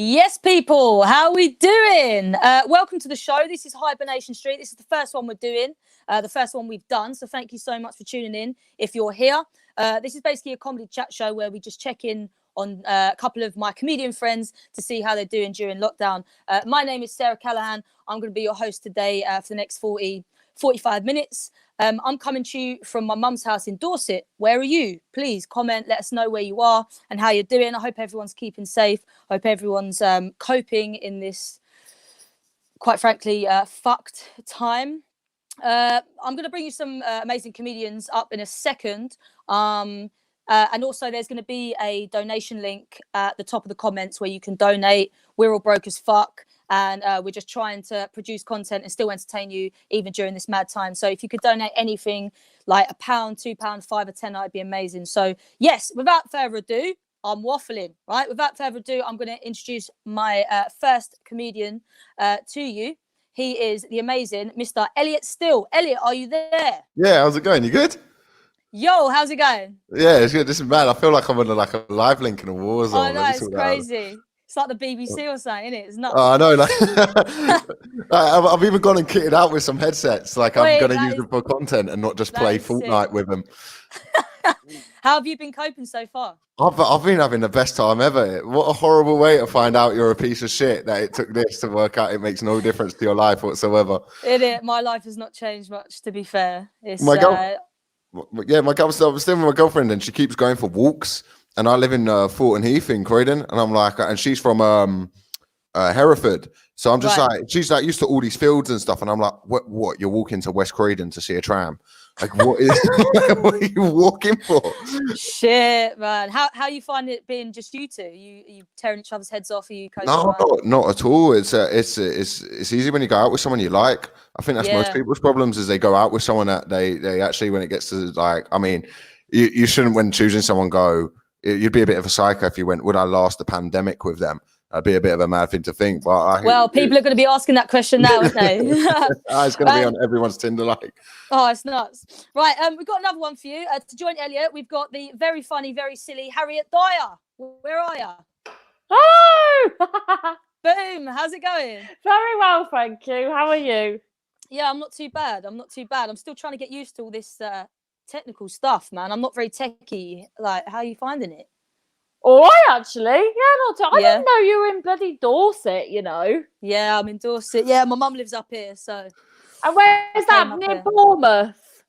Yes, people, how are we doing? Welcome to the show. This is Hibernation Street. This is the first one we're doing, the first one we've done. So thank you so much for tuning in. If you're here, this is basically a comedy chat show where we just check in on a couple of my comedian friends to see how they're doing during lockdown. My name is Callaghan. I'm going to be your host today for the next 45 minutes. I'm coming to you from my mum's house in Dorset. Where are you? Please comment, let us know where you are and how you're doing. I hope everyone's keeping safe. I hope everyone's coping in this, quite frankly, fucked time. I'm going to bring you some amazing comedians up in a second. And also there's going to be a donation link at the top of the comments where you can donate. We're all broke as fuck. And we're just trying to produce content and still entertain you even during this mad time. So if you could donate anything like £1, £2, £5 or £10, that'd be amazing. So yes, without further ado, I'm waffling, right? Without further ado, I'm going to introduce my first comedian to you. He is the amazing Mr. Elliot Steele. Elliot, are you there? Yeah, how's it going? You good? Yo, how's it going? Yeah, it's good. This is mad. I feel like I'm on a live link in a war zone. Oh, no, it's crazy. It's like the BBC or something, isn't it? It's nuts. Oh, I know. I've even gone and kitted out with some headsets. Like, I'm going to use them for content and not just play Fortnite sick. With them. How have you been coping so far? I've been having the best time ever. What a horrible way to find out you're a piece of shit, that it took this to work out. It makes no difference to your life whatsoever. My life has not changed much, to be fair. It's, my girlfriend, I'm still with my girlfriend and she keeps going for walks. And I live in Thornton Heath in Croydon, and I'm like, and she's from Hereford, so I'm just like, she's like used to all these fields and stuff, and I'm like, what? You're walking to West Croydon to see a tram? Like, what is? What are you walking for? Shit, man. How you find it being just you two? You tearing each other's heads off? Are you no, not at all. It's easy when you go out with someone you like. I think that's most people's problems, is they go out with someone that they actually, when it gets to like, I mean, you shouldn't, when choosing someone, go. You'd be a bit of a psycho if you went, would I last the pandemic with them? That'd be a bit of a mad thing to think. But people are going to be asking that question now, aren't they? It's going to be on everyone's Tinder like. Oh, it's nuts. Right, we've got another one for you. To join Elliot, we've got the very funny, very silly Harriet Dyer. Where are you? Oh! Boom, how's it going? Very well, thank you. How are you? Yeah, I'm not too bad. I'm still trying to get used to all this technical stuff, man. I'm not very techie. Like, how are you finding it? All right, actually. Yeah, I didn't know you were in bloody Dorset, you know. Yeah, I'm in Dorset. Yeah, my mum lives up here, so. And where's that? Near Bournemouth?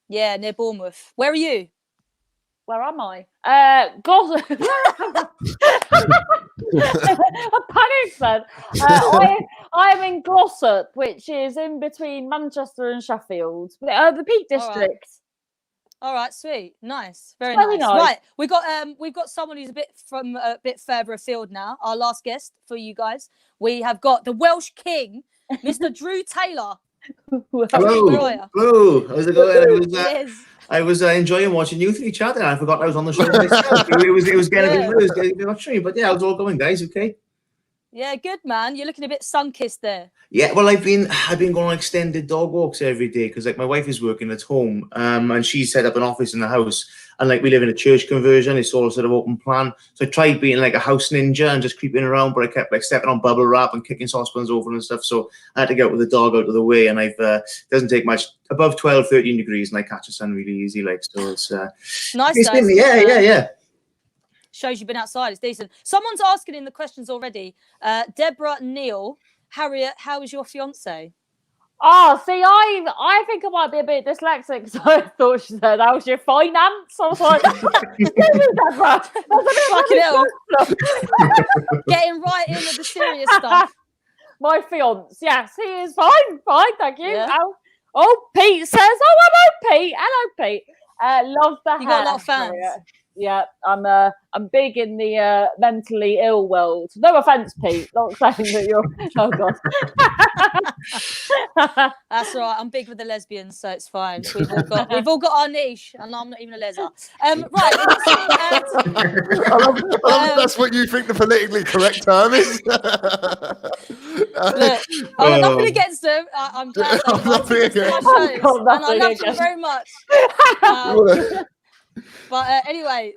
Yeah, near Bournemouth. Where are you? Where am I? Glossop. I panicked then. I'm in Glossop, which is in between Manchester and Sheffield. The Peak District. All right, sweet, nice, very nice. Right, we've got someone who's a bit further afield now. Our last guest for you guys, we have got the Welsh King, Mr. Drew Taylor. Hello, how's it going? I was enjoying watching you three chatting. I forgot I was on the show myself. It was getting a bit much, but yeah, how's it all going, guys? Okay. Yeah, good, man. You're looking a bit sun-kissed there. Yeah, well, I've been going on extended dog walks every day because, like, my wife is working at home, and she set up an office in the house, and like we live in a church conversion, it's all sort of open plan. So I tried being like a house ninja and just creeping around, but I kept like stepping on bubble wrap and kicking saucepans over and stuff. So I had to get with the dog out of the way, and it doesn't take much, above 12, 13 degrees, and I catch the sun really easy, like, so it's nice. Yeah. Shows you've been outside. It's decent. Someone's asking in the questions already. Deborah Neal, Harriet, how is your fiance? Oh, see, I think I might be a bit dyslexic, so I thought she said, how's your finance? I was like, Deborah, that's a bit getting right in with the serious stuff. My fiance, yes, he is fine, thank you. Yeah. Oh, Pete says, hello, Pete. Love the hair. You got a lot of fans. Yeah, I'm big in the mentally ill world. No offense, Pete. Not saying that you're. Oh God. That's all right. I'm big with the lesbians, so it's fine. We've all got our niche, and I'm not even a lesbian. Right. That's what you think the politically correct term is. Look, I'm nothing against them. I'm glad they invited me to my shows, and I love them very much. But anyway,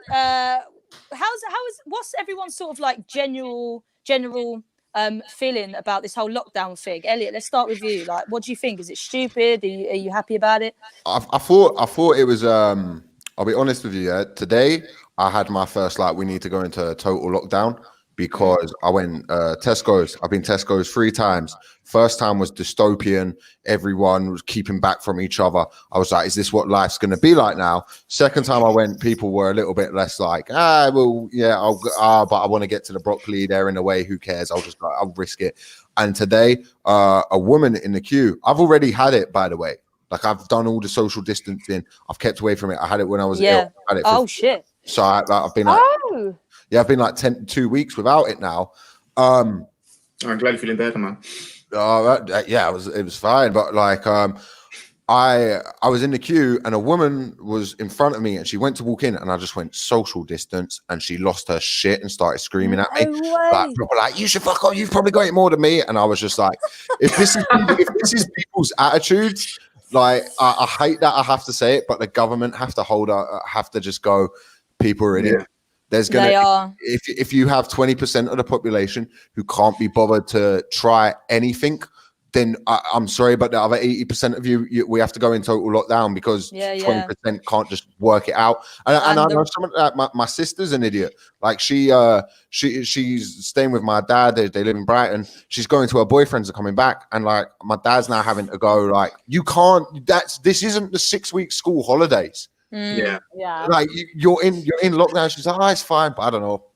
what's everyone's sort of like general general feeling about this whole lockdown thing? Elliot, let's start with you. Like, what do you think? Is it stupid? Are you happy about it? I thought it was. I'll be honest with you. Yeah, today I had my first we need to go into total lockdown because I went Tesco's. I've been Tesco's 3 times. First time was dystopian. Everyone was keeping back from each other. I was like, is this what life's going to be like now? Second time I went, people were a little bit less like, well, yeah, but I want to get to the broccoli. They're in the way. Who cares? I'll risk it. And today, a woman in the queue. I've already had it, by the way. Like, I've done all the social distancing. I've kept away from it. I had it when I was ill. I had it shit. So I've been like, I've been like 2 weeks without it now. I'm glad you're feeling better, man. Yeah, it was fine. But like, I was in the queue and a woman was in front of me and she went to walk in and I just went social distance and she lost her shit and started screaming at me. Like, you should fuck off. You've probably got it more than me. And I was just like, if this is people's attitudes, like, I hate that I have to say it, but the government have to just go, people are idiots. There's gonna if you have 20% of the population who can't be bothered to try anything, then I'm sorry, but the other 80% of you, we have to go in total lockdown because 20% can't just work it out. And I know some of that. My sister's an idiot. Like she's staying with my dad. They live in Brighton. She's going to her boyfriend's are coming back, and like my dad's now having to go. Like, you can't. This isn't the 6-week school holidays. Yeah. Like you're in lockdown. She's like, oh, it's fine, but I don't know.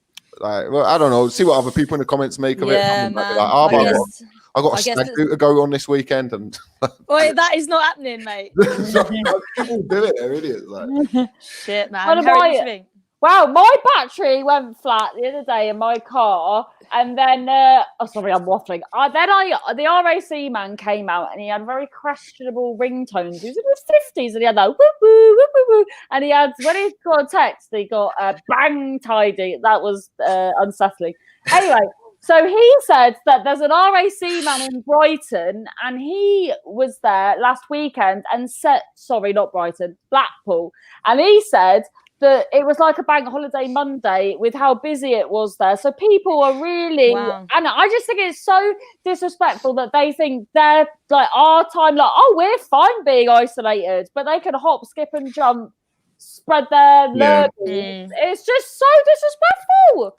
Like, well, I don't know. See what other people in the comments make of it. Man. Like, I got a stag do to go on this weekend, and well, that is not happening, mate. People do it. They're idiots. Like. Shit, man. Wow, my battery went flat the other day in my car, and then sorry, I'm waffling. The RAC man came out, and he had very questionable ringtones. He was in his 50s, and he had that whoop woo whoop woo woo, and he had, when he got a text, he got bang tidy. That was unsettling. Anyway. So he said that there's an RAC man in Brighton, and he was there last weekend and Blackpool. And he said that it was like a bank holiday Monday with how busy it was there. So people are really, and I just think it's so disrespectful that they think they're like our time, like, oh, we're fine being isolated, but they can hop, skip and jump, spread their learning. It's just so disrespectful.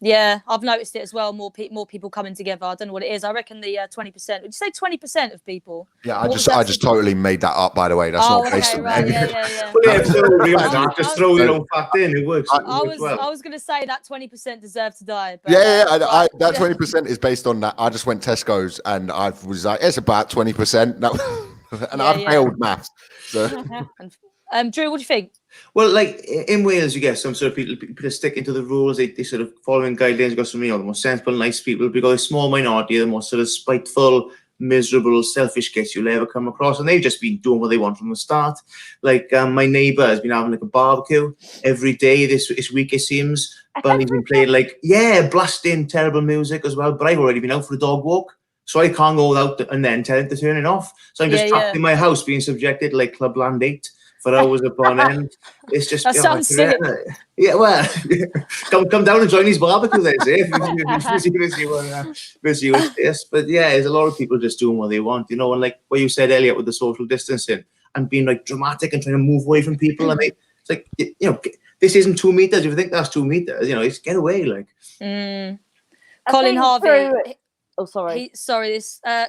Yeah, I've noticed it as well. More people coming together. I don't know what it is. I reckon the 20%. Would you say 20% of people? Yeah, I just totally made that up. By the way, that's not based on right. Yeah. Just throw your own fact in. It works. I was going to say that 20% deserve to die. But, that 20% is based on that. I just went Tesco's and I was like, it's about 20%. And I failed maths. So. Drew, what do you think? Well, like in Wales, you get some sort of people are sticking to the rules. They sort of following guidelines. You got some, the most sensible, nice people. But you got a small minority, the most sort of spiteful, miserable, selfish kids you'll ever come across, and they've just been doing what they want from the start. Like my neighbour has been having like a barbecue every day this week, it seems. But he's been playing blasting terrible music as well. But I've already been out for a dog walk, so I can't go out and then tell him to turn it off. So I'm just trapped in my house, being subjected to like Clubland 8. For hours upon end. It's just that sounds sick. Yeah, well, come down and join his barbecue then, say busy with this. But yeah, there's a lot of people just doing what they want, and like what you said, Elliot, with the social distancing and being like dramatic and trying to move away from people. And it's like, this isn't 2 meters. If you think that's 2 meters, it's get away. Like Colin Harvey.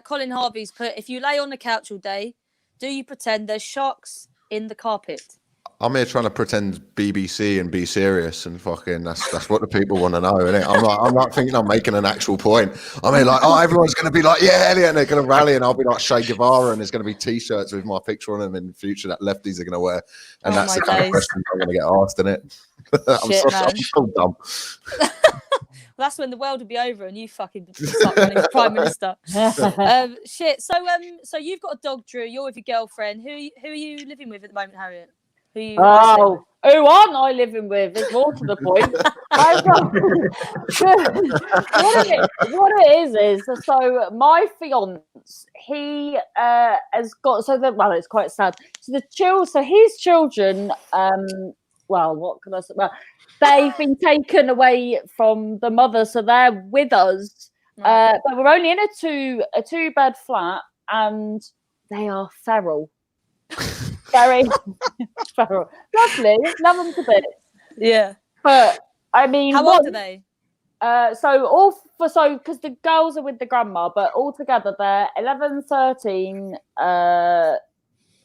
Colin Harvey's put, if you lay on the couch all day, do you pretend there's sharks in the carpet? I'm here trying to pretend BBC and be serious, and fucking that's what the people want to know, innit? I'm not thinking I'm making an actual point. I mean, like, oh, everyone's going to be like, yeah, Elliot, and they're going to rally, and I'll be like Che Guevara, and there's going to be T-shirts with my picture on them in the future that lefties are going to wear, and that's the kind of question I'm going to get asked, innit? I'm so dumb. Well, that's when the world will be over and you fucking start running for Prime Minister. Shit. So you've got a dog, Drew. You're with your girlfriend. Who are you living with at the moment, Harriet? Who aren't I living with? It's more to the point. What it is so my fiance, he has got it's quite sad. So his children, what can I say? Well, they've been taken away from the mother, so they're with us. Right. But we're only in a two-bed flat, and they are feral. Very feral. Lovely. Love them to bits. Yeah. But I mean, How old are they? Because the girls are with the grandma, but altogether they're 11, 13,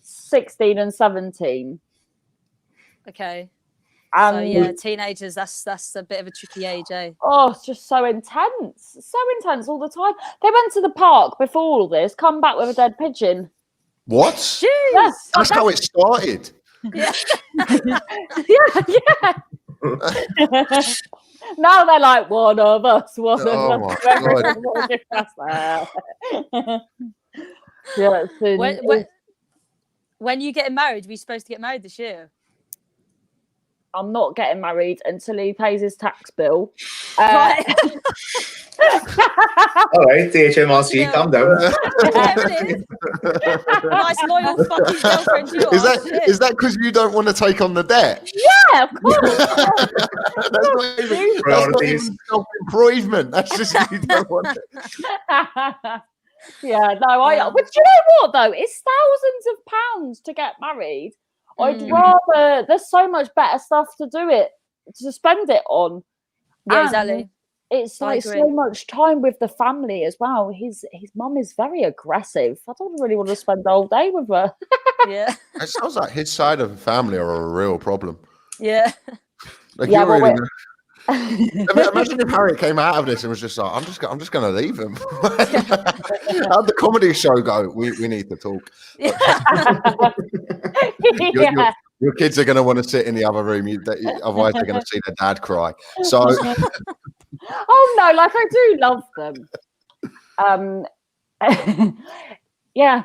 16 and 17. Okay. And So yeah, teenagers, that's a bit of a tricky age, eh? oh, it's just so intense all the time. They went to the park before all this, come back with a dead pigeon. What? Jeez. Yes, That's how it started. Yeah. yeah. Now they're like one of us. Oh my God. Yeah. When you getting married? Were you supposed to get married this year? I'm not getting married until he pays his tax bill. Right. All right, DHMRC, Yeah. calm down. Yeah, it is. Nice loyal fucking girlfriend you are. Is that because you don't want to take on the debt? Yeah, of course. That's not even self-improvement. That's just you don't want it. Yeah, no, but do you know what though? It's thousands of pounds to get married. I'd rather. There's so much better stuff to spend it on. Yeah, And exactly. It's like so much time with the family as well. His mum is very aggressive. I don't really want to spend the whole day with her. Yeah. It sounds like his side of the family are a real problem. Yeah. Like Yeah, you're well, really. Imagine if Harriet came out of this and was just like, I'm just going to leave him. How'd the comedy show go? We need to talk. Yeah. Your kids are going to want to sit in the other room. Otherwise, they're going to see their dad cry. So, oh no, like I do love them. Yeah.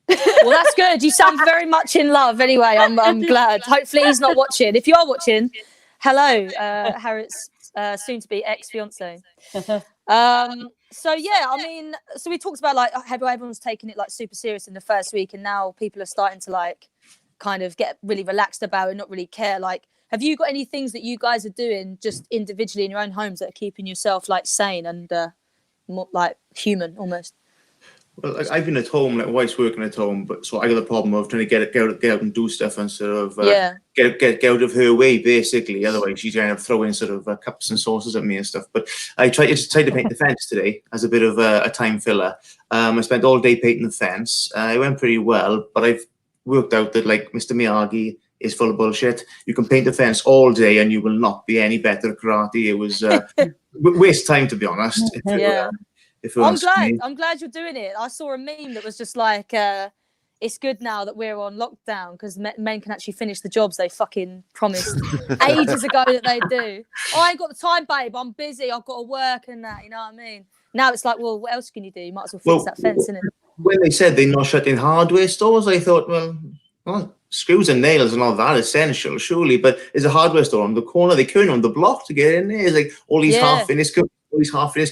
Well, that's good. You sound very much in love. Anyway, I'm glad. Hopefully, he's not watching. If you are watching, hello, Harriet's soon-to-be ex-fiance. So yeah, I mean, so we talked about like how everyone's taking it like super serious in the first week, and now people are starting to like kind of get really relaxed about it, not really care. Like, have you got any things that you guys are doing just individually in your own homes that are keeping yourself like sane and more like human almost? Well, like, I've been at home, like my wife's working at home, but so I got the problem of trying to get out and do stuff and sort of get out of her way, basically. Otherwise, she's going to throw in sort of cups and saucers at me and stuff. But I tried to paint the fence today as a bit of a time filler. I spent all day painting the fence. It went pretty well, but I've worked out that like Mr. Miyagi is full of bullshit. You can paint the fence all day and you will not be any better at karate. It was waste time, to be honest. Yeah. I'm glad you're doing it. I saw a meme that was just like, it's good now that we're on lockdown because men can actually finish the jobs they fucking promised ages ago that they do. Oh, I ain't got the time, babe. I'm busy. I've got to work and that. You know what I mean? Now it's like, well, what else can you do? You might as well fix that fence, innit? When they said they're not shutting hardware stores, I thought, well, screws and nails and all that essential, surely. But there's a hardware store on the corner. They couldn't on the block to get in there. It's like all these half-finished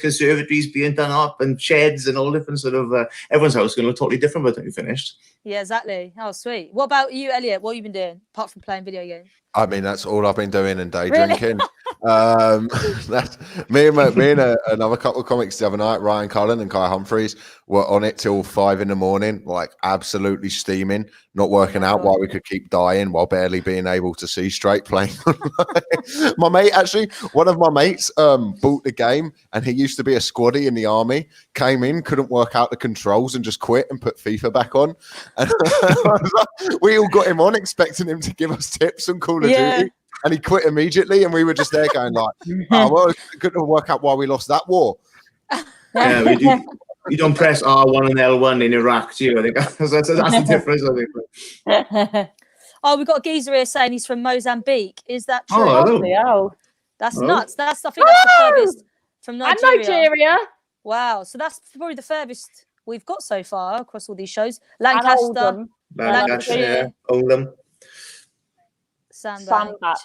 conservatories being done up and sheds and all different sort of everyone's house is going to look totally different by the time you finished. Yeah, exactly. Oh, sweet. What about you, Elliot? What have you been doing apart from playing video games? I mean, that's all I've been doing and day Really? drinking. That's me and another couple of comics the other night, Ryan Cullen and Kai Humphreys, were on it till 5 a.m, like absolutely steaming, not working out while we could keep dying while barely being able to see straight playing. My mate, actually, one of my mates bought the game and he used to be a squaddy in the army, came in, couldn't work out the controls and just quit and put FIFA back on. And we all got him on expecting him to give us tips on Call of Duty. And he quit immediately, and we were just there going like, "Oh well, couldn't work out why we lost that war." Yeah, we do. You don't press R1 and L1 in Iraq, do you? I think that's the difference. I think. Oh, we've got a geezer here saying he's from Mozambique. Is that true? Oh, That's nuts. I think that's the furthest from Nigeria. And Nigeria. Wow. So that's probably the furthest we've got so far across all these shows. Lancaster, Oldham. Sandbach.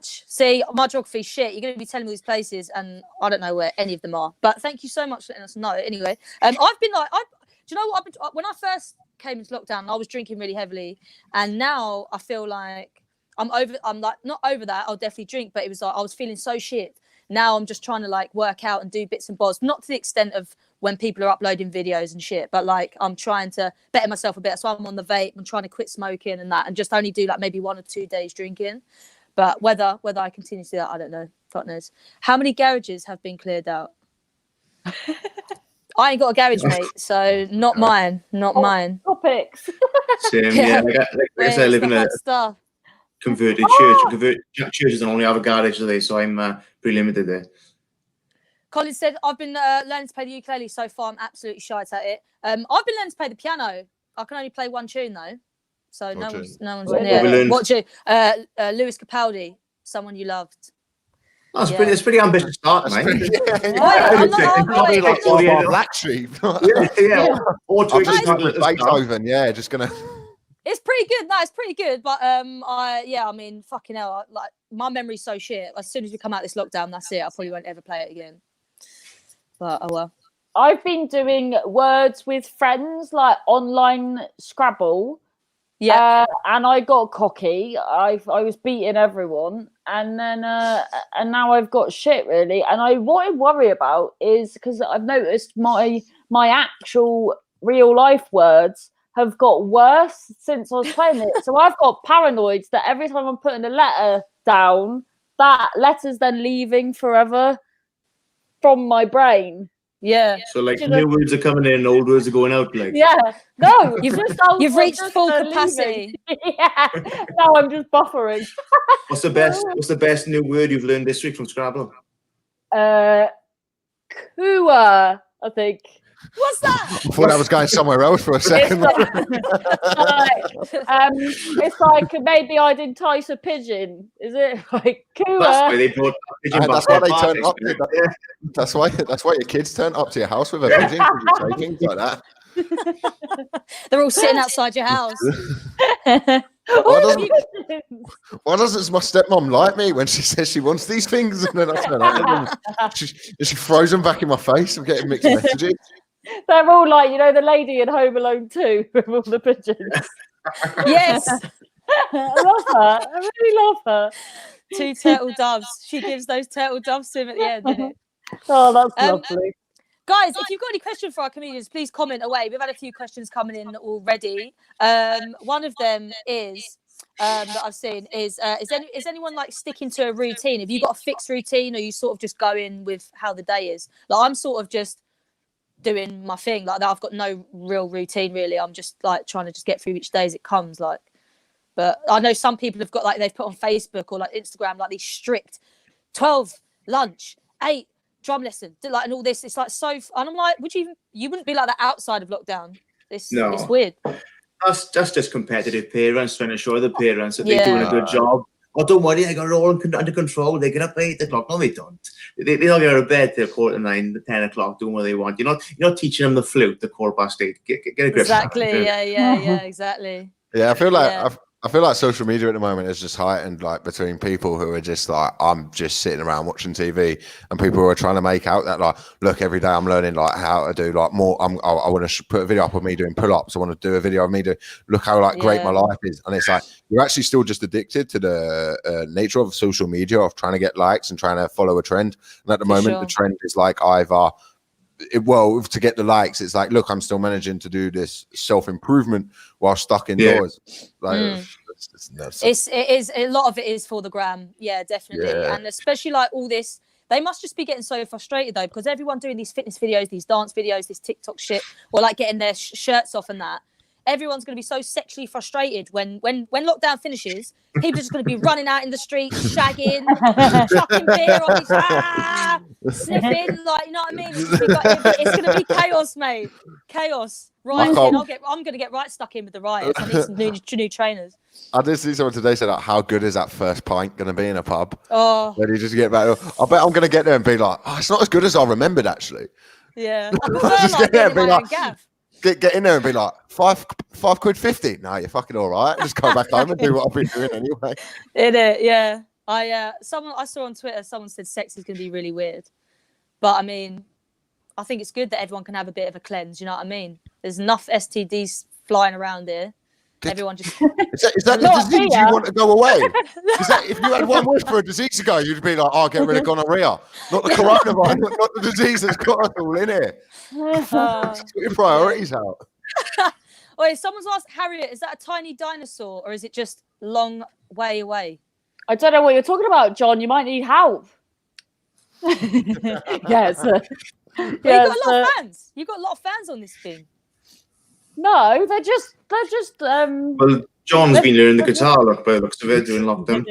See, my geography's shit. You're going to be telling me these places, and I don't know where any of them are. But thank you so much for letting us know. Anyway, I've been like, do you know what? When I first came into lockdown, I was drinking really heavily, and now I feel like I'm like not over that. I'll definitely drink, but it was like I was feeling so shit. Now I'm just trying to like work out and do bits and bobs, not to the extent of when people are uploading videos and shit, but like I'm trying to better myself a bit. So I'm on the vape. I'm trying to quit smoking and that, and just only do like maybe 1 or 2 days drinking. But whether I continue to do that, I don't know. Fuck knows. How many garages have been cleared out? I ain't got a garage, mate, so not mine. Not mine. Topics. Same, yeah. Like I said, I live in a stuff. converted church. Converted churches don't only have a garage today, so I'm pretty limited there. Colin said, I've been learning to play the ukulele so far. I'm absolutely shite at it. I've been learning to play the piano. I can only play one tune though. So no one's What you? Lewis Capaldi, Someone You Loved. Oh, it's pretty ambitious start, mate. Black Sheep. Or to Beethoven, just gonna. It's pretty good. No, it's pretty good. But I mean, fucking hell, like my memory's so shit. As soon as we come out this lockdown, that's it. I probably won't ever play it again. But oh well. I've been doing words with friends, like online Scrabble. Yeah, and I got cocky. I was beating everyone, and then and now I've got shit really. And what I worry about is because I've noticed my actual real life words have got worse since I was playing it. So I've got paranoids that every time I'm putting a letter down, that letter's then leaving forever from my brain. Yeah. So like new words are coming in, old words are going out. Like no, you've reached full capacity. Yeah. No, I'm just buffering. What's the best new word you've learned this week from Scrabble? Kua, I think. What's that? I thought I was going somewhere else for a second. It's like maybe I'd entice a pigeon. Is it like Kua? That's why they brought pigeon. That's why they turn up. That's why your kids turn up to your house with a pigeon. You say things like that. They're all sitting outside your house. Why doesn't my stepmom like me when she says she wants these things? And then I turn up and she throws them back in my face. I'm getting mixed messages. They're all like, the lady in Home Alone 2 with all the pigeons. Yes. I love her. I really love her. 2 turtle doves. She gives those turtle doves to him at the end, isn't it? Oh, that's lovely. Guys, if you've got any questions for our comedians, please comment away. We've had a few questions coming in already. One of them is that I've seen is anyone like sticking to a routine? Have you got a fixed routine, or you sort of just go in with how the day is? Like I'm sort of just doing my thing like that. I've got no real routine really. I'm just like trying to just get through each day as it comes. Like, but I know some people have got like they've put on Facebook or like Instagram like these strict 12 lunch, 8 drum lesson, like and all this. It's like so, and I'm like, you wouldn't be like that outside of lockdown? It's weird. That's just competitive parents trying to show the parents that they're doing a good job. Oh, don't worry, I got it all under control. They get up at 8 o'clock. No, they don't. They don't get out of bed till 9:15, 10 o'clock, doing what they want. You're not teaching them the flute, the 8:15. Get a grip. Exactly. Yeah. Exactly. Yeah, I feel like social media at the moment is just heightened, like between people who are just like, I'm just sitting around watching TV, and people who are trying to make out that like, look, every day I'm learning like how to do like more. I want to put a video up of me doing pull-ups. I want to do a video of me look how like great my life is. And it's like, you're actually still just addicted to the nature of social media, of trying to get likes and trying to follow a trend. And at the moment, the trend is like either, to get the likes, it's like, look, I'm still managing to do this self-improvement while stuck indoors. Like it is a lot of it is for the gram. Yeah, definitely. And especially like all this, they must just be getting so frustrated though, because everyone doing these fitness videos, these dance videos, this TikTok shit, or like getting their shirts off and that. Everyone's going to be so sexually frustrated when lockdown finishes. People are just going to be running out in the street, shagging, chucking beer on each sniffing, like, you know what I mean? It's going to be chaos, mate. Chaos. Right, I'm going to get right stuck in with the riots. I need some new trainers. I did see someone today say, like, how good is that first pint going to be in a pub? Oh. When you just get back. I bet I'm going to get there and be like, it's not as good as I remembered, actually. Yeah. I prefer like being in my own gaff. Get in there and be like, £5.50. No, you're fucking all right. Just go back home and do what I've been doing anyway. Yeah. I saw on Twitter, someone said sex is going to be really weird. But I mean, I think it's good that everyone can have a bit of a cleanse. You know what I mean? There's enough STDs flying around here. Everyone just. Is that the disease you want to go away? Is that if you had one wish for a disease to go, you'd be like, "Oh, get rid of gonorrhea, not the coronavirus, not the disease that's got us all in here." Sort your priorities out. Wait, someone's asked Harriet, is that a tiny dinosaur or is it just long way away? I don't know what you're talking about, John. You might need help. Yes. You've got a lot of fans. You've got a lot of fans on this thing. No, they're just. Well, John's been learning the guitar, look, by the looks of it, during lockdown.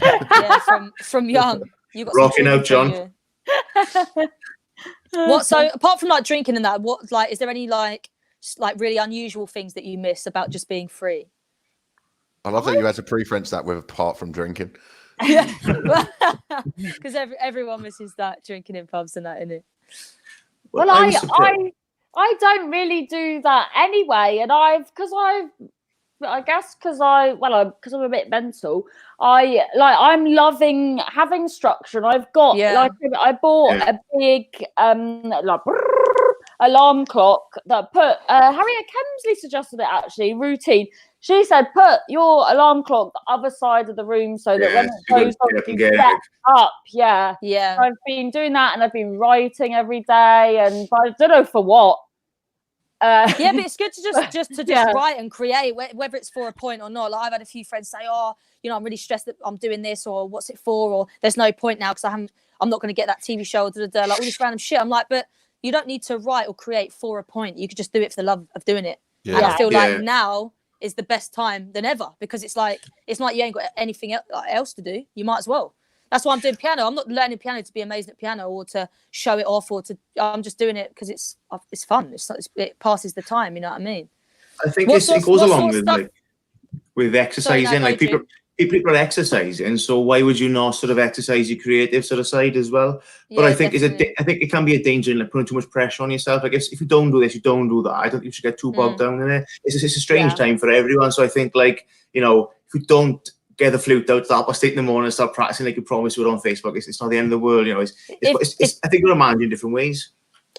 Yeah, from young. You got rocking out, John. What? So apart from like drinking and that, what like is there any like really unusual things that you miss about just being free? I love that you had to preference that with apart from drinking. Yeah, because everyone misses that drinking in pubs and that, innit? Well, I don't really do that anyway, and I'm a bit mental. I'm loving having structure, and I've got I bought a big alarm clock that put Harriet Kemsley suggested it actually routine. She said put your alarm clock the other side of the room so that when it goes off you get up. Yeah. So I've been doing that and I've been writing every day, and I don't know for what. But it's good to just write and create, whether it's for a point or not. Like I've had a few friends say, "Oh, I'm really stressed that I'm doing this," or "What's it for?" or "There's no point now because I'm not going to get that TV show," like all this random shit. I'm like, but you don't need to write or create for a point. You could just do it for the love of doing it. Yeah. And I feel like now is the best time than ever because it's like you ain't got anything else to do. You might as well. That's why I'm doing piano. I'm not learning piano to be amazing at piano or to show it off I'm just doing it because it's fun. It passes the time. You know what I mean? I think it goes along with exercising. Like people are exercising, so why would you not sort of exercise your creative sort of side as well? But I think I think it can be a danger in like putting too much pressure on yourself. Like if you don't do this, you don't do that. I don't think you should get too bogged down in it. It's a strange time for everyone. So I think if you don't get the flute out the half 8 in the morning and start practicing like you promised you would on Facebook, it's not the end of the world. I think we're managed in different ways.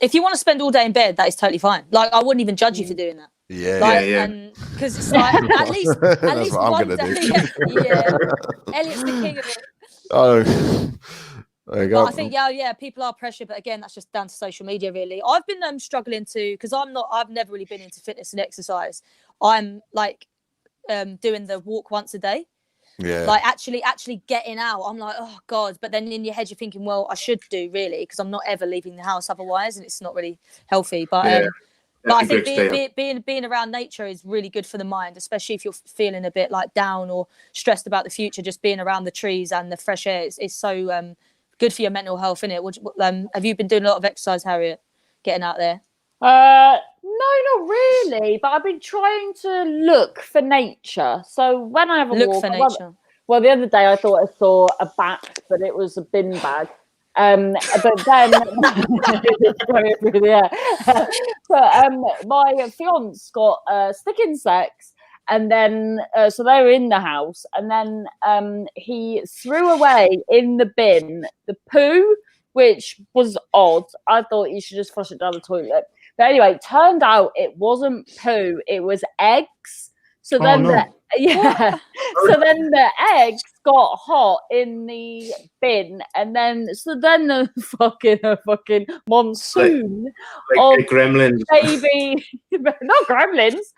If you want to spend all day in bed, that is totally fine. Like I wouldn't even judge you for doing that. Because it's like at least one day. Elliot's the king of it. Oh, there you go. But I think people are pressured, but again, that's just down to social media, really. I've been struggling to because I've never really been into fitness and exercise. I'm like doing the walk once a day. Yeah. Like actually getting out. I'm like, oh God. But then in your head, you're thinking, well, I should do really because I'm not ever leaving the house otherwise, and it's not really healthy. But I think being around nature is really good for the mind, especially if you're feeling a bit like down or stressed about the future. Just being around the trees and the fresh air is so good for your mental health, isn't it? Have you been doing a lot of exercise, Harriet? Getting out there? No, not really. But I've been trying to look for nature. So when I have a walk, well, the other day I thought I saw a bat, but it was a bin bag. But then my fiance got stick insects, and then so they were in the house, and then he threw away in the bin the poo, which was odd. I thought you should just flush it down the toilet. But anyway, turned out it wasn't poo, it was eggs. So then so then the eggs got hot in the bin, and then the fucking monsoon like gremlins, baby, not gremlins,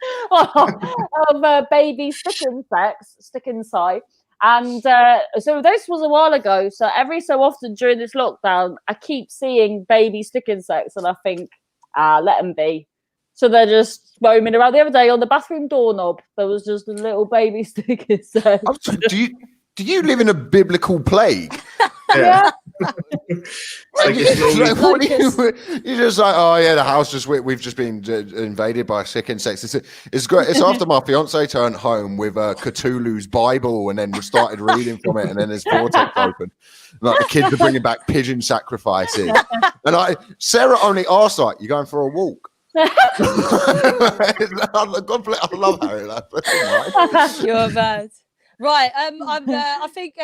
of baby stick inside. And so this was a while ago. So every so often during this lockdown, I keep seeing baby stick insects, and I think, let them be. So they're just roaming around. The other day on the bathroom doorknob, there was just a little baby stick insect. Do you live in a biblical plague? Yeah. You're just like, oh yeah, the house we've just been invaded by sick insects. It's great. It's after my fiance turned home with Cthulhu's Bible, and then we started reading from it, and then his vortex opened. Like the kids are bringing back pigeon sacrifices, and Sarah only asked, like, "You going for a walk?" I love Harry. You're bad. Right. I think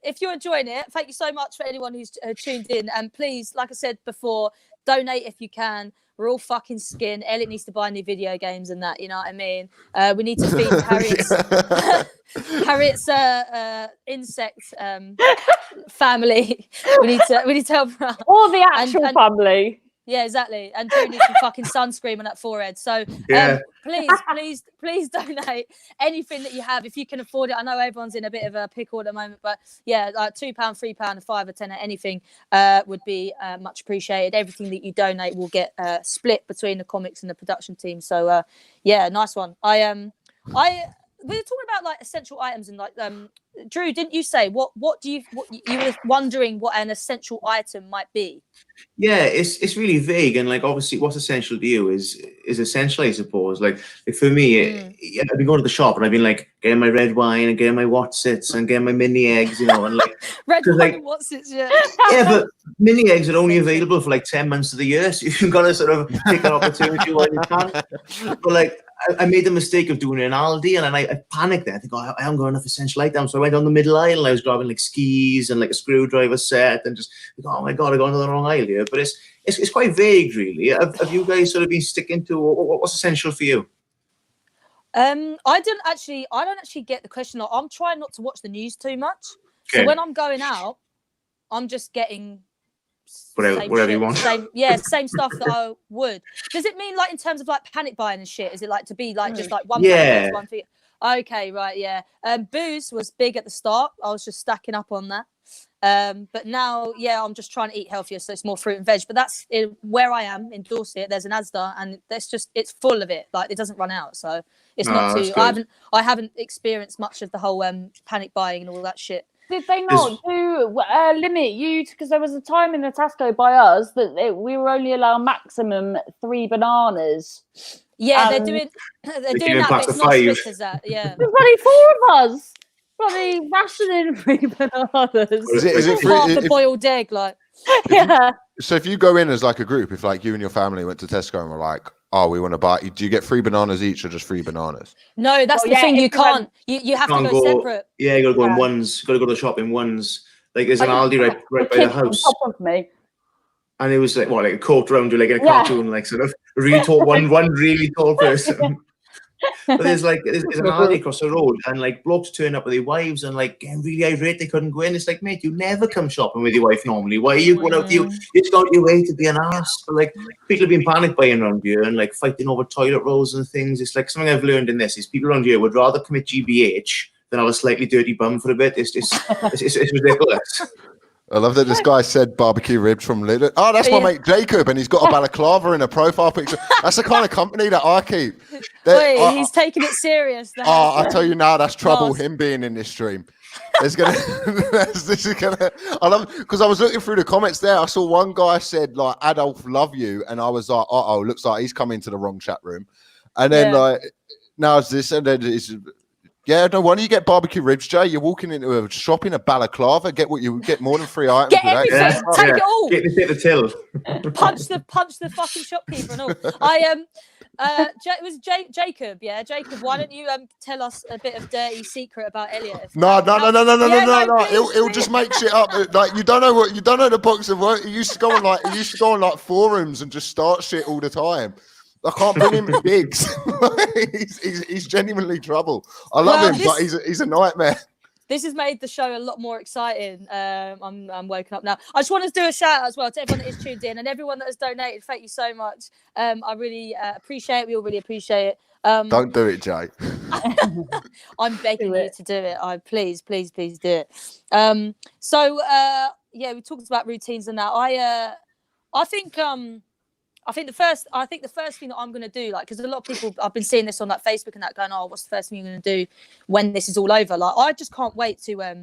if you're enjoying it, thank you so much for anyone who's tuned in. And please, like I said before, donate if you can. We're all fucking skin. Elliot needs to buy new video games and that. You know what I mean? We need to feed Harriet's insect family. We need to help her out. Or the actual family. Yeah, exactly. And Drew needs some fucking sunscreen on that forehead. So please donate anything that you have if you can afford it. I know everyone's in a bit of a pickle at the moment, but yeah, like £2, £3, £5 or £10, anything would be much appreciated. Everything that you donate will get split between the comics and the production team. So yeah, nice one. We were talking about like essential items and like Drew, didn't you say what you were wondering what an essential item might be? Yeah, it's really vague, and like obviously what's essential to you is essential, I suppose. Like for me, I've been going to the shop and I've been like getting my red wine and getting my Watsits and getting my mini eggs, you know, and like red wine and Watsits, yeah. Yeah, but mini eggs are only available for like 10 months of the year, so you've got to sort of take that opportunity while you can. But like I made the mistake of doing it in Aldi, and then I panicked there. I think, I haven't got enough essential items. So I went on the middle aisle and I was grabbing like skis and like a screwdriver set and just, oh my God, I got into the wrong aisle here. But it's quite vague, really. Have you guys sort of been sticking to what's essential for you? I don't actually get the question. I'm trying not to watch the news too much. Okay. So when I'm going out, I'm just getting whatever you want. Same stuff that I would. Does it mean like in terms of like panic buying and shit? Is it like to be like just like one one thing? Okay, right, yeah. Booze was big at the start. I was just stacking up on that. But now, yeah, I'm just trying to eat healthier, so it's more fruit and veg. But that's where I am in Dorset. There's an Asda, and it's full of it. Like it doesn't run out, so it's not too. I haven't experienced much of the whole panic buying and all that shit. Did they not limit you? Because there was a time in the Tesco by us that we were only allowed maximum 3 bananas. Yeah, they're doing that. But it's not strict as that. Yeah, there's only 4 of us. Bloody rationing 3 bananas. Is it half a boiled egg? Like, yeah. So if you go in as like a group, if like you and your family went to Tesco and were like, oh, we want to buy, do you get 3 bananas each or just 3 bananas? No, that's the thing. You can't. You have to go separate. Yeah, you got to go in ones. Got to go to the shop in ones. Like there's an Aldi right by the house. On top of me. And it was like like a coat round you, like in a cartoon, like sort of really tall one really tall person. But there's an Aldi across the road, and like blokes turn up with their wives and like getting really irate they couldn't go in. It's like, mate, you never come shopping with your wife normally. Why are you going out? It's got your way to be an ass. But like people have been panic buying around here and like fighting over toilet rolls and things. It's like something I've learned in this is people around here would rather commit GBH than have a slightly dirty bum for a bit. It's ridiculous. I love that this guy said barbecue ribs from Lidl. Oh, that's my mate Jacob, and he's got a balaclava in a profile picture. That's the kind of company that I keep. Wait, he's taking it serious. I tell you now, that's trouble. Him being in this stream. This is gonna. I love because I was looking through the comments there. I saw one guy said like Adolf love you, and I was like, looks like he's come into the wrong chat room. And then like now it's this, and then it's. Yeah, no, why don't you get barbecue ribs, Jay? You're walking into a shop in a balaclava, get what you get more than 3 items. Get everything, take it all. Get the till. punch the fucking shopkeeper and all. It was Jacob, yeah. Jacob, why don't you tell us a bit of dirty secret about Elliot? No. It'll just make shit up. Like you don't know the box of work. He used to go on like forums and just start shit all the time. I can't bring him to gigs. he's genuinely trouble. I love him, but he's a nightmare. This has made the show a lot more exciting. I'm woken up now. I just want to do a shout out as well to everyone that is tuned in and everyone that has donated. Thank you so much. I really appreciate it. We all really appreciate it. Don't do it, Jay. I'm begging you to do it. Please do it. We talked about routines and that. I think the first thing that I'm going to do, like, because a lot of people, I've been seeing this on like Facebook and that going, oh, what's the first thing you're going to do when this is all over? Like, I just can't wait to like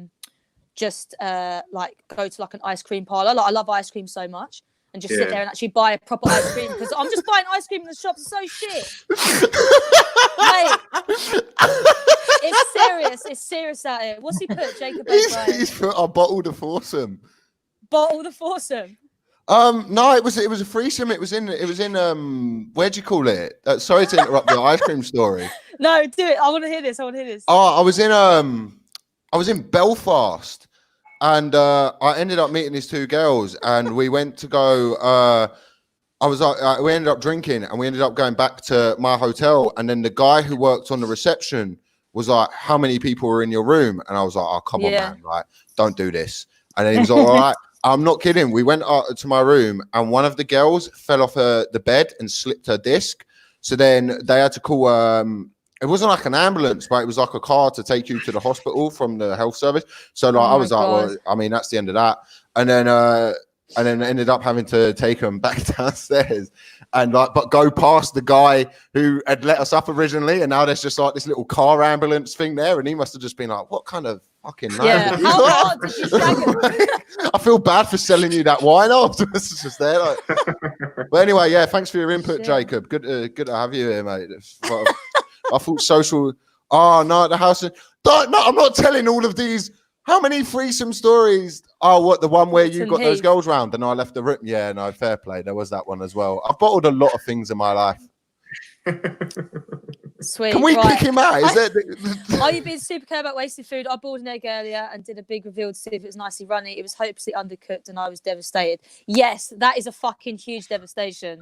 go to like an ice cream parlor. Like, I love ice cream so much and just sit there and actually buy a proper ice cream because I'm just buying ice cream in the shops. It's so shit. Mate, it's serious. It's serious out here. What's he put, Jacob? He's put a bottle de foursome. Bottle de foursome. No, it was a threesome. It was in where'd you call it? Sorry to interrupt the ice cream story. No, do it. I want to hear this. Oh, I was in I was in Belfast, and I ended up meeting these two girls, and we went to go. We ended up drinking, and we ended up going back to my hotel. And then the guy who worked on the reception was like, "How many people were in your room?" And I was like, "Oh, come on, man! Like, don't do this." And then he was like, "All right." I'm not kidding. We went up to my room, and one of the girls fell off the bed and slipped her disc. So then they had to call. It wasn't like an ambulance, but it was like a car to take you to the hospital from the health service. So like, I was like, well, I mean, that's the end of that. And then ended up having to take them back downstairs and like, but go past the guy who had let us up originally. And now there's just like this little car ambulance thing there. And he must have just been like, what kind of fucking night? Yeah. How hard did you shag him? I feel bad for selling you that wine afterwards. It's just there. Like. But anyway, yeah, thanks for your input, Jacob. Good to have you here, mate. I thought social. Oh, no, the house. No, I'm not telling all of these. How many threesome stories? Oh, what, the one where you got those girls round and I left the room? Yeah, no, fair play. There was that one as well. I've bottled a lot of things in my life. Sweet. Can we kick him out? Are you being super clear about wasted food? I boiled an egg earlier and did a big reveal to see if it was nicely runny. It was hopelessly undercooked and I was devastated. Yes, that is a fucking huge devastation.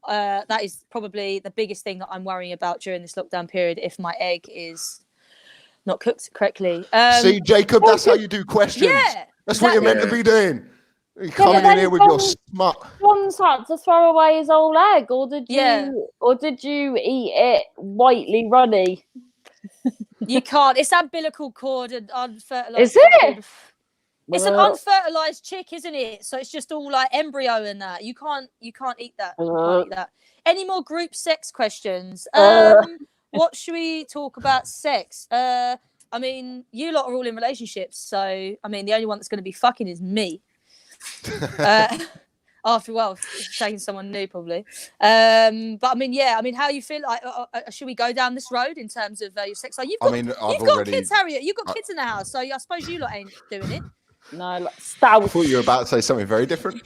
That is probably the biggest thing that I'm worrying about during this lockdown period. If my egg is not cooked correctly. See, Jacob, that's how you do questions. Yeah, that's what you're meant to be doing. You're coming in here with your smut. One's had to throw away his old egg, or did you eat it whitely runny? You can't. It's umbilical cord and unfertilized. Is it? It's an unfertilized chick, isn't it? So it's just all like embryo and that. You can't eat that. You can't eat that. Any more group sex questions? What should we talk about sex? I mean, you lot are all in relationships, so I mean, the only one that's going to be fucking is me. After taking someone new, probably. But I mean, yeah. I mean, how you feel? Like, should we go down this road in terms of your sex life? You've got kids, Harriet. You've got kids in the house, so I suppose you lot ain't doing it. No, like stout. I thought you were about to say something very different.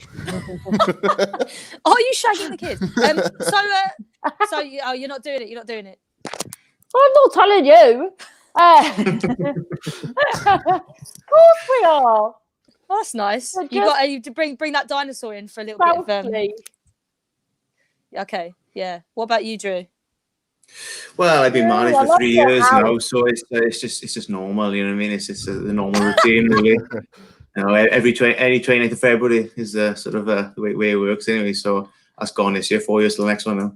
Are you shagging the kids? So you're not doing it. You're not doing it. I'm not telling you. Of course we are. Oh, that's nice. You got to bring that dinosaur in for a little bit of. Okay, yeah. What about you, Drew? Well, I've been married for 3 years now, so it's just normal. You know what I mean? It's just the normal routine, really. You know, any 29th of February is sort of the way it works, anyway. So that's gone this year. 4 years to the next one now.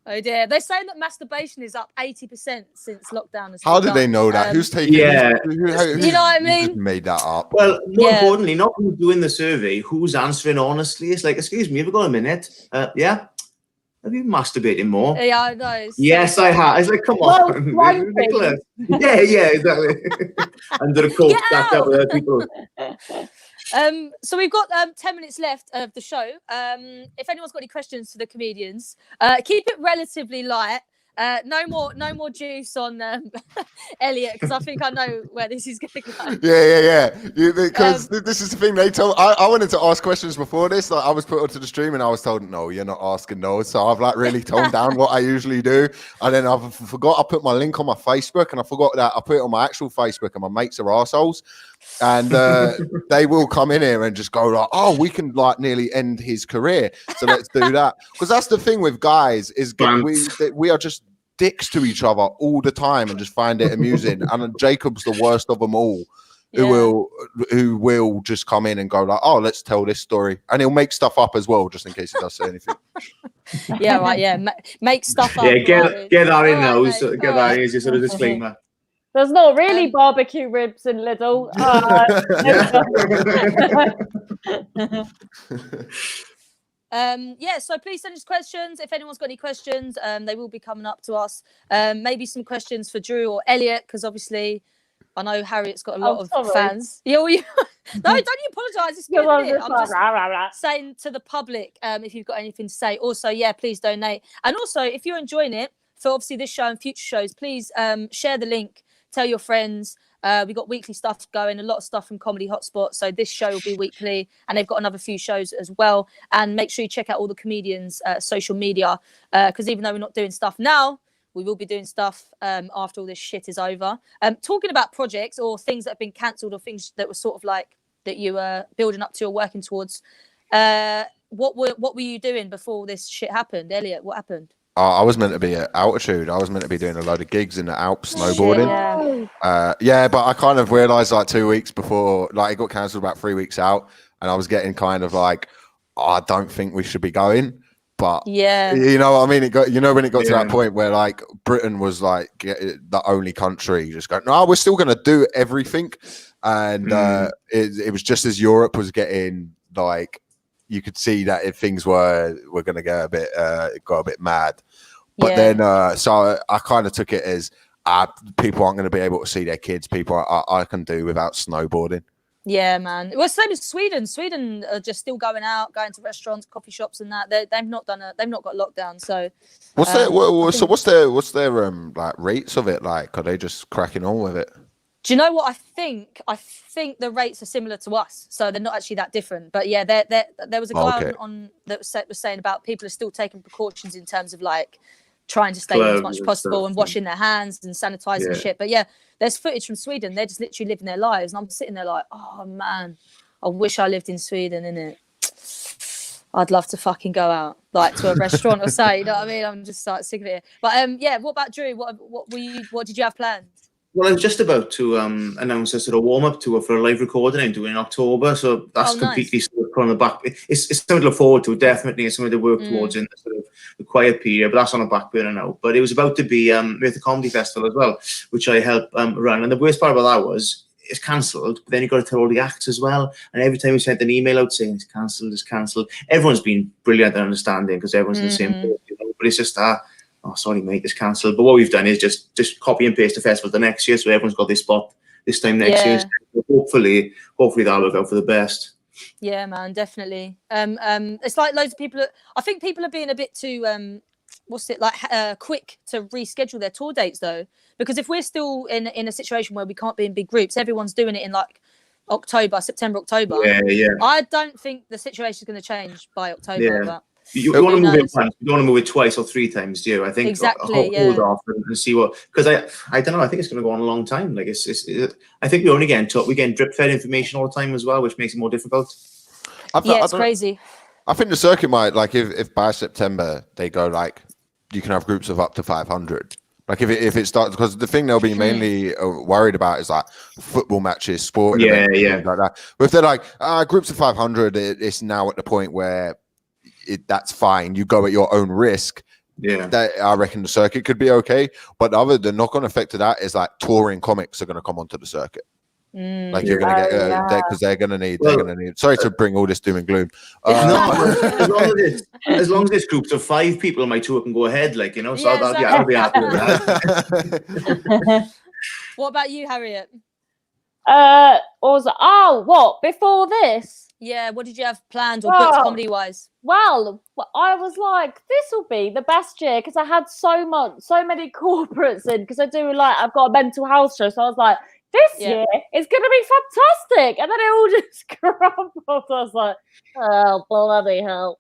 Oh dear, they're saying that masturbation is up 80% since lockdown. How did they know that? Who's taking? Yeah, you know what I mean. Made that up. Well, more importantly, not who's doing the survey, who's answering honestly. It's like, excuse me, have you got a minute? Yeah. Have you masturbated more? Yeah, I know. Yes, I have. It's like, come on. Yeah, exactly. Under the coat, stacked up with other people. So we've got 10 minutes left of the show. If anyone's got any questions for the comedians, keep it relatively light. No more juice on Elliot, because I think I know where this is going to go. Yeah. Because this is the thing they told. I wanted to ask questions before this. Like, I was put onto the stream and I was told, no, you're not asking those. So I've like really toned down what I usually do. And then I forgot I put my link on my Facebook, and I forgot that I put it on my actual Facebook, and my mates are arseholes. And they will come in here and just go like, oh, we can like nearly end his career, so let's do that. Because that's the thing with guys is we are just dicks to each other all the time and just find it amusing. And Jacob's the worst of them all, who will just come in and go like, oh, let's tell this story, and he'll make stuff up as well just in case he does say anything. Yeah, right. Yeah, make stuff up. Yeah, get that in now. Get that in as your sort of disclaimer. There's not really barbecue ribs in Lidl. So please send us questions. If anyone's got any questions, they will be coming up to us. Maybe some questions for Drew or Elliot, because obviously I know Harriet's got a lot of fans. No, don't you apologise. It's good. I'm just saying to the public, if you've got anything to say. Also, please donate. And also, if you're enjoying it, for obviously this show and future shows, please share the link. Tell your friends. We got weekly stuff going, a lot of stuff from Comedy Hotspot. So this show will be weekly, and they've got another few shows as well. And make sure you check out all the comedians' social media, because even though we're not doing stuff now, We will be doing stuff after all this shit is over. Talking about projects or things that have been cancelled or things that were sort of like that you were building up to or working towards. What were you doing before this shit happened, Elliot? What happened? I was meant to be at altitude. I was meant to be doing a load of gigs in the Alps snowboarding. Yeah. But I kind of realised like 2 weeks before, like it got cancelled about 3 weeks out, and I was getting kind of like, I don't think we should be going. But yeah, you know what I mean? It got, when it got to that point where like Britain was like the only country just going, no, we're still going to do everything. And it was just as Europe was getting like, you could see that if things were going to get a bit mad. But then, so I kind of took it as people aren't going to be able to see their kids. People I can do without snowboarding. Yeah, man. Well, same as Sweden. Sweden are just still going out, going to restaurants, coffee shops, and that. They've not got lockdown. So what's their like rates of it like? Are they just cracking on with it? Do you know what I think? I think the rates are similar to us, so they're not actually that different. But yeah, there was a guy on that was saying about people are still taking precautions in terms of like trying to stay in as much as possible and washing their hands and sanitizing and shit. But yeah, there's footage from Sweden. They're just literally living their lives, and I'm sitting there like, oh man, I wish I lived in Sweden, innit? I'd love to fucking go out like to a restaurant or say, you know what I mean? I'm just like sick of it. But yeah, what about Drew? What did you have planned? Well, I was just about to announce a sort of warm-up tour for a live recording I'm doing in October, so that's completely sort of put on the back. It's something to look forward to, definitely, and something to work towards in the sort of the quiet period, but that's on the back burner now. But it was about to be with the comedy festival as well, which I helped run, and the worst part about that was it's cancelled, but then you've got to tell all the acts as well, and every time we sent an email out saying it's cancelled, everyone's been brilliant at understanding because everyone's in the same boat, but it's just that. Oh, sorry, mate, it's cancelled. But what we've done is just copy and paste the festival the next year, so everyone's got this spot this time next year. So hopefully that'll work out for the best. Yeah, man, definitely. It's like loads of people. I think people are being a bit too quick to reschedule their tour dates though, because if we're still in a situation where we can't be in big groups, everyone's doing it in like September, October. Yeah. I don't think the situation is going to change by October. But you want to move it once. You don't want to move it twice or three times, do you? I think exactly. Hold off and see what, because I don't know. I think it's going to go on a long time. Like I think we're getting drip fed information all the time as well, which makes it more difficult. It's crazy. I think the circuit might, like, if by September they go like, you can have groups of up to 500. Like if it starts, because the thing they'll be mainly worried about is like football matches, sport, events, like that. But if they're like groups of 500, it's now at the point where that's fine. You go at your own risk. Yeah, that I reckon the circuit could be okay. But the knock-on effect of that is like touring comics are going to come onto the circuit. Like you're going to get because they're going to need. Sorry to bring all this doom and gloom. As long as it's groups of 5 people, my tour can go ahead. Like so I'll be happy with that. What about you, Harriet? Before this? Yeah, what did you have planned or booked comedy-wise? Well, I was like, this will be the best year because I had so many corporates in because I've got a mental health show. So I was like, this year is going to be fantastic. And then it all just crumbled. I was like, oh, bloody hell.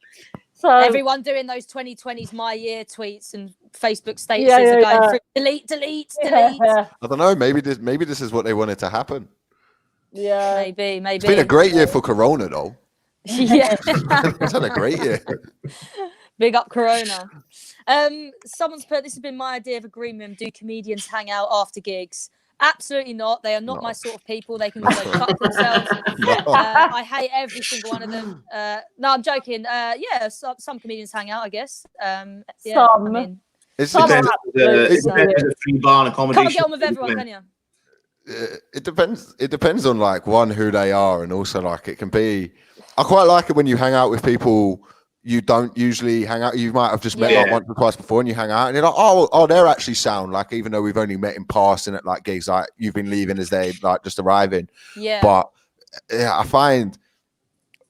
So everyone doing those 2020's my year tweets and Facebook statuses are going through delete. I don't know. Maybe this is what they wanted to happen. Yeah, maybe. It's been a great year for Corona, though. Yeah, it's had a great year. Big up Corona. Someone's put, this has been my idea of a green room. Do comedians hang out after gigs? Absolutely not. They are not my sort of people. They can go fuck themselves. I hate every single one of them. No, I'm joking. Some comedians hang out, I guess. Some. It's a free bar and accommodation. Can't get on with everyone, can you? It depends on like who they are, and also like it can be. I quite like it when you hang out with people you don't usually hang out. You might have just met like once or twice before, and you hang out, and you're like, oh, they're actually sound. Like even though we've only met in passing at like gigs, like you've been leaving as they like just arriving. Yeah. But I find,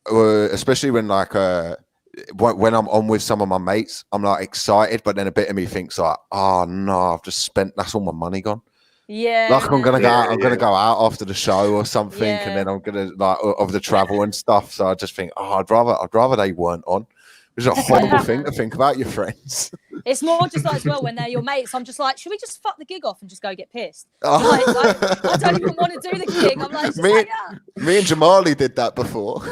especially when like when I'm on with some of my mates, I'm like excited, but then a bit of me thinks like, oh no, I've just spent. That's all my money gone. Yeah, like I'm gonna go out. I'm gonna go out after the show or something, and then I'm gonna like of the travel and stuff. So I just think, I'd rather they weren't on. Which is a horrible thing to think about your friends. It's more just like as well when they're your mates. I'm just like, should we just fuck the gig off and just go get pissed? Oh. I don't even want to do the gig. I'm like, it's just like, yeah. Me and Jamali did that before.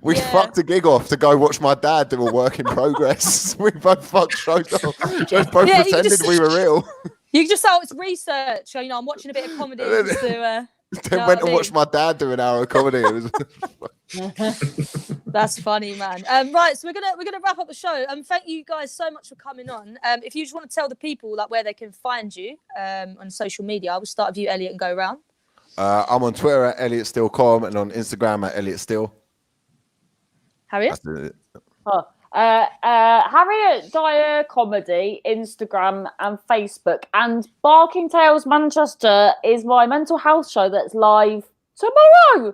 We fucked a gig off to go watch my dad do a work in progress. We both fucked shows off. Just both pretended we were real. You can just say, oh, it's research. So, I'm watching a bit of comedy. Then went and watched my dad do an hour of comedy. That's funny, man. Right, so we're gonna wrap up the show. Thank you guys so much for coming on. If you just want to tell the people like where they can find you on social media, I will start with you, Elliot, and go around. I'm on Twitter at ElliotSteele.com and on Instagram at ElliotSteele. Harriet? Harriet Dyer Comedy, Instagram and Facebook, and Barking Tales Manchester is my mental health show that's live tomorrow.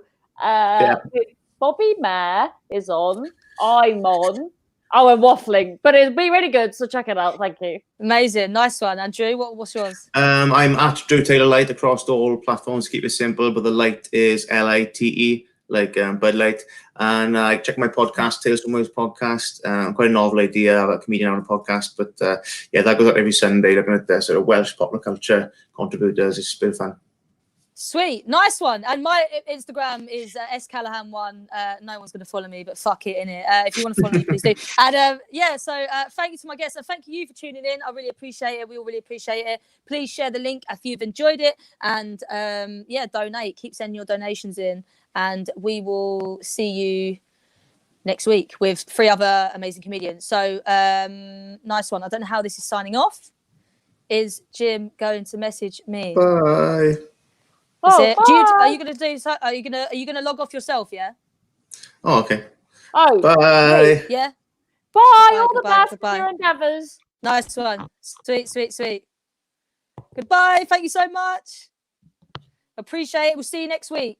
Bobby Mayer is on. I'm on. Oh, I'm waffling, but it'll be really good, so check it out. Thank you. Amazing, nice one. Andrew, what's yours? I'm at Drew Taylor Light across all platforms. Keep it simple, but the light is LITE, like Bud Light. And I check my podcast, Tales from Wales podcast. Quite a novel idea. I have a comedian on a podcast, but that goes out every Sunday, looking at the sort of Welsh popular culture contributors. It's a bit of fun. Sweet, nice one. And my Instagram is Callaghan1. No one's going to follow me, but fuck it, innit? If you want to follow me, please do. And so thank you to my guests, and thank you for tuning in. I really appreciate it. We all really appreciate it. Please share the link if you've enjoyed it, and donate. Keep sending your donations in, and we will see you next week with 3 other amazing comedians. So nice one. I don't know how this is signing off. Is Jim going to message me? Bye. Are you gonna log off yourself? Yeah. Oh, okay. Oh, bye. Yeah. Bye. All the best for your endeavours. Nice one. Sweet. Goodbye. Thank you so much. Appreciate it. We'll see you next week.